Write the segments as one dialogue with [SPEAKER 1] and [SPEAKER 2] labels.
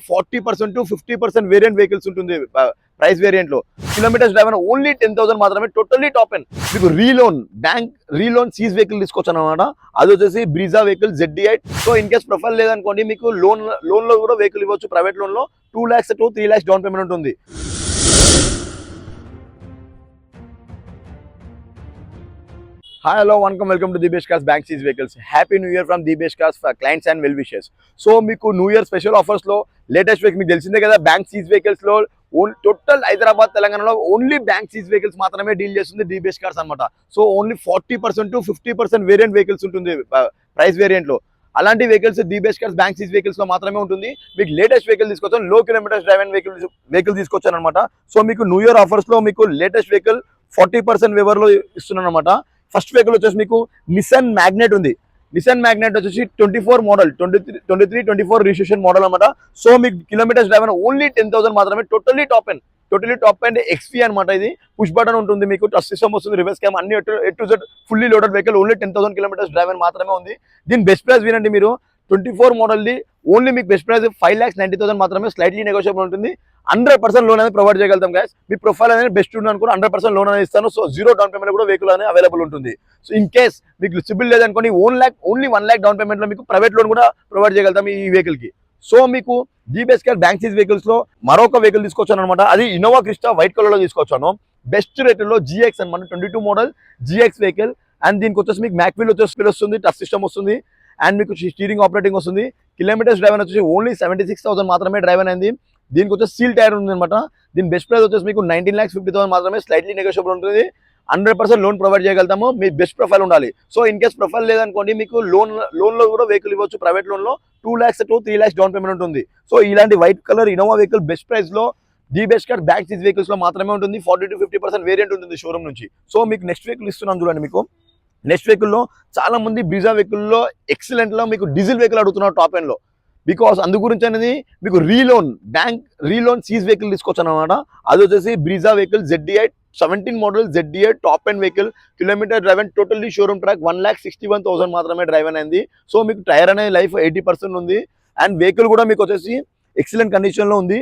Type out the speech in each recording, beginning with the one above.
[SPEAKER 1] 40% to 50% variant vehicles ఉంటుంది price variant లో. Kilometres drive only 10,000 మాత్రమే, టోటల్లీ టాప్ అండ్. మీకు రీలోన్ బ్యాంక్ రీలోన్ సీజ్ వెహికల్ తీసుకోవచ్చు అనమాట. అది వచ్చేసి Brezza vehicle ZD8. So in case profile లేదనుకోండి, మీకు లోన్ లో కూడా వెహికల్ ఇవ్వచ్చు. ప్రైవేట్ లోన్ లో 2 lakhs to 3 lakhs down payment ఉంటుంది. Hi, hello, welcome to The Best Cars Bank Seas Vehicles. Happy New Year from The Best Cars for clients and well wishes. So, మీకు new year special offers లో latest vehicle మీకు తెలిసిందే కదా, bank seize vehicles లో total Hyderabad తెలంగాణలో only bank seize vehicles మాత్రమే deal చేస్తుంది the best cars అనమాట. So only 40% to 50% variant vehicles ఉంటుంది ప్రైస్ వేరియంట్ లో. అలాంటి vehicles the best cars bank seize vehicles లో మాత్రమే ఉంటుంది. మీకు లేటెస్ట్ వెహికల్ తీసుకోవచ్చు, లో కిలోమీటర్స్ డ్రైవ్ అండ్ వెహికల్ తీసుకోవచ్చు అనమాట. సో మీకు న్యూ ఇయర్ ఆఫర్స్ లో మీకు లేటెస్ట్ వెహికల్ 40% వేవర్ లో ఇస్తున్నాను అనమాట. ఫస్ట్ వెహికల్ వచ్చేసి మీకు నిసాన్ మ్యాగ్నెట్ ఉంది. నిసాన్ మ్యాగ్నెట్ వచ్చేసి 24 మోడల్, 23-24 రిజిస్ట్రేషన్ మోడల్ అనమాట. సో మీకు కిలోమీటర్స్ డ్రైవ్ ఓన్లీ 10,000 మాత్రమే, టోటల్లీ టాప్ అండ్ XP అనమాట. ఇది పుష్ బటన్ ఉంటుంది, మీకు టచ్ సిస్టమ్ వస్తుంది, రివర్స్ క్యామ్ అన్ని at to Z fully loaded vehicle. Only 10,000 kilometres drive మాత్రమే ఉంది. దీని బెస్ట్ ప్రైస్ వినండి మీరు, 24 మోడల్ది ఓన్లీ మీకు బెస్ట్ ప్రైస్ 5,90,000 మాత్రమే, స్లైట్లీ నెగోషియబుల్ ఉంటుంది. 100% లోన్ అనేది ప్రొవైడ్ చేయగలుగుతాం గైస్. మీ ప్రొఫైల్ అనేది బెస్ట్ ఉంది అనుకో 100% లోన్ అనేది ఇస్తాను. సో 0 డౌన్ పేమెంట్ కూడా వెహికల్ అనేది అవైలబుల్ ఉంటుంది. సో ఇన్ కేస్ మీకు సిబిల్ లేదనుకోండి, ఓన్లీ 1 lakh డౌన్ పేమెంట్ లో మీకు ప్రైవేట్ లోన్ కూడా ప్రొవైడ్ చేయగలుగుతాం ఈ వెహికల్ కి. సో మీకు the best car bank seize vehicles లో మరొక వెహికల్ తీసుకొచ్చాను అనమాట. అది ఇన్నోవా క్రిస్టా వైట్ కలర్ లో తీసుకొచ్చాను. బెస్ట్ రేట్ లో GX అనమాట, 22 మోడల్ GX వెహికల్. అండ్ దీనికి వచ్చేసి మీకు మ్యాక్విల్ వచ్చేసి వస్తుంది, టచ్ సిస్టమ్ వస్తుంది, అండ్ మీకు స్టీరింగ్ ఆపరేటింగ్ వస్తుంది. కిలోమీటర్స్ డ్రైవ్ వచ్చేసి ఓన్లీ 76,000 మాత్రమే డ్రైవ్ అయింది. దీనికి వచ్చేసి సీల్ టైర్ ఉంది అనమాట. దీని బెస్ట్ ప్రైస్ వచ్చేసి మీకు 19,50,000 మాత్రమే, స్లైట్లీ నెగోషియబుల్ ఉంటుంది. 100% లోన్ ప్రొవైడ్ చేయగలుగుతాము. మీ బెస్ట్ ప్రొఫైల్ ఉండాలి. సో ఇన్ కేస్ ప్రొఫైల్ లేదనుకోండి, మీకు లోన్ లో కూడా వెహికల్ ఇవ్వచ్చు. ప్రైవేట్ లోన్ లో 2 lakhs to 3 lakhs down payment ఉంటుంది. సో ఇలాంటి white colour Innova vehicle best price లో the best car bank seize vehicles లో మాత్రమే ఉంటుంది. 40 to 50% వేరియంట్ ఉంటుంది షోరూమ్ నుంచి. సో మీకు నెక్స్ట్ వెహికల్ ఇస్తున్నాను చూడండి. మీకు నెక్స్ట్ వెహికల్ లో చాలా మంది బ్రీజా వెహికల్ లో ఎక్సలెంట్ లో మీకు డీజిల్ వెహికల్ అడుగుతున్నారు టాప్ ఎండ్ లో. బికాస్ అందు గురించి అనేది మీకు రీలోన్ సీజ్ వెహికల్ తీసుకొచ్చాను అనమాట. అది వచ్చేసి Brezza vehicle ZD8 17 model ZD8 top and vehicle. Kilometre drive and totally showroom track 1,61,000 మాత్రమే డ్రైవ్ అయింది. సో మీకు టైర్ అనేది లైఫ్ 80% ఉంది. అండ్ వెహికల్ కూడా మీకు వచ్చేసి ఎక్సలెంట్ కండిషన్ లో ఉంది,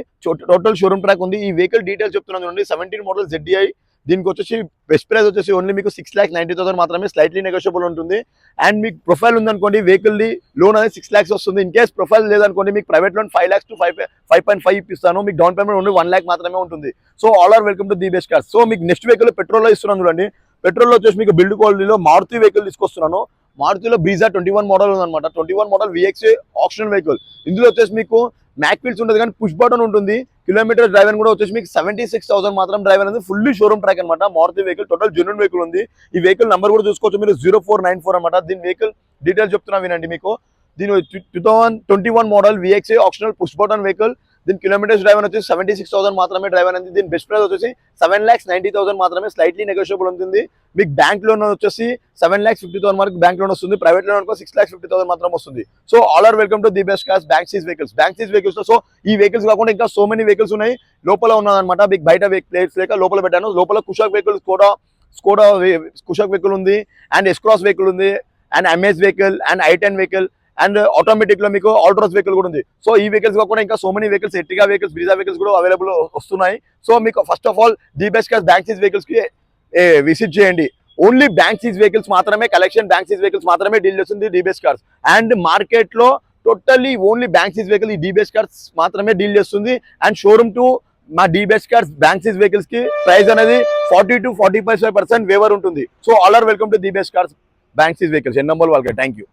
[SPEAKER 1] టోటల్ షోరూమ్ ట్రాక్ ఉంది. ఈ వెహికల్ డీటెయిల్స్ చెప్తున్నాను చూడండి. 17 మోడల్ ZD8. దీనికి వచ్చేసి బెస్ట్ ప్రైస్ వచ్చేసి ఓన్లీ మీకు 6,90,000 మాత్రమే, స్లైట్లీ నెగోషియబుల్ ఉంటుంది. అండ్ మీకు ప్రొఫైల్ ఉందనుకోండి, వెహికల్ ది లోన్ అనేది 6 lakhs వస్తుంది. ఇన్ కేస్ ప్రొఫైల్ లేదనుకోండి, మీకు ప్రైవేట్ లోన్ 5 lakhs to 5.5 ఇప్పిస్తాను. మీకు డౌన్ పేమెంట్ ఓన్లీ 1 lakh మాత్రమే ఉంటుంది. So all are welcome to the best cars. So మీకు నెక్స్ట్ వెహికల్ పెట్రోల్ లో ఇస్తున్నాను చూడండి. పెట్రోల్ లో వచ్చేసి మీకు బిల్డ్ క్వాలిటీలో మారుతి వెహికల్ తీసుకొస్తున్నాను. మారుతిలో బ్రీజా 21 మోడల్ ఉందన్నమాట. 21 మోడల్ VXA ఆప్షనల్ వెహికల్. ఇందులో వచ్చేసి మీకు మ్యాక్విల్స్ ఉంటుంది కానీ పుష్ బటన్ ఉంటుంది. కిలోమీటర్ డ్రైవ్ కూడా వచ్చేసి మీకు 76,000 మాత్రం డ్రైవ్ అనేది, ఫుల్లీ షోరూమ్ ట్రాక్ అనమాట. Maruti vehicle total genuine vehicle ఉంది. ఈ వెహికల్ నంబర్ కూడా చూసుకోవచ్చు మీరు, 0494 అనమాట. దీని వెహికల్ డీటెయిల్స్ చెప్తున్నా వినండి మీకు. దీని 2021 model VXA optional push button vehicle. దీని కిలోమీటర్స్ డ్రైవ్ వచ్చేసి 76,000 మాత్రమే డ్రైవ్ అనేది. దీని బెస్ట్ ప్రైస్ వచ్చేసి 7,90,000 మాత్రమే, స్లైట్లీ నెగోషియబుల్ ఉంటుంది. మీకు బ్యాంక్ లోన్ వచ్చేసి 7,50,000 వరకు బ్యాంక్ లోన్ వస్తుంది. ప్రైవేట్ లోన్ అనుకో 6,50,000 మాత్రం వస్తుంది. So all are welcome to the best cars bank seize vehicles. So ఈ వెహికల్స్ కాకుండా ఇంకా సో మెనీ వెహికల్స్ ఉన్నాయి. లోపల ఉన్నదన్నమాట. మీకు బయట ప్లేట్స్ లేక లోపల పెట్టాను. లోపల Kushaq vehicle, Skoda Kushaq vehicle ఉంది, అండ్ ఎస్క్రాస్ వెహికల్ ఉంది, and amaze vehicle, and I10 vehicle, and automatic లో మీకు ఆల్ట్రోస్ వెహికల్ కూడా ఉంది. సో ఈ వెహికల్స్ కాకుండా ఇంకా so many vehicles, Ertiga vehicles, Brezza vehicles కూడా అవైలబుల్ వస్తున్నాయి. సో మీకు first of all the best cars bank seize vehicles కి విజిట్ చేయండి. ఓన్లీ బ్యాంక్ సీజ్ వెహికల్స్ మాత్రమే కలెక్షన్, బ్యాంక్ సీజ్ వెహికల్స్ మాత్రమే డీల్ చేస్తుంది the best cars. And market లో totally only bank seize vehicle ఈ the best cars మాత్రమే deal చేస్తుంది. And showroom to మా the best cars bank seize vehicles కి price అనేది 40 to 45% వేవర్ ఉంటుంది. So all are welcome to the best cars bank seize vehicles. ఎన్నోమోల్ వాళ్ళకి thank you.